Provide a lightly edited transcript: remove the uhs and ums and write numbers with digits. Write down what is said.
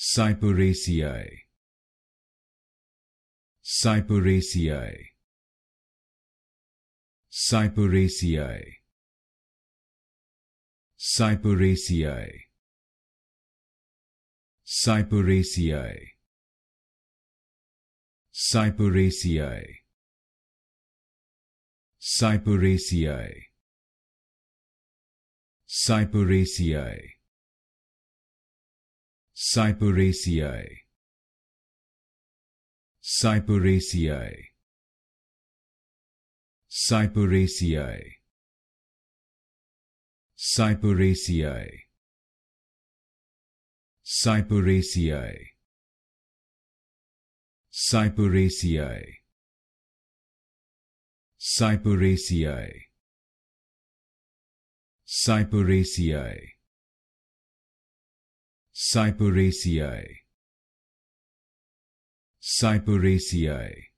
Cyperaceae, Cyperaceae, Cyperaceae, Cyperaceae, Cyperaceae, Cyperaceae, Cyperaceae, Cyperaceae, Cyperaceae, Cyperaceae, Cyperaceae, Cyperaceae, Cyperaceae, Cyperaceae, Cyperaceae, Cyperaceae, Cyperaceae, Cyperaceae,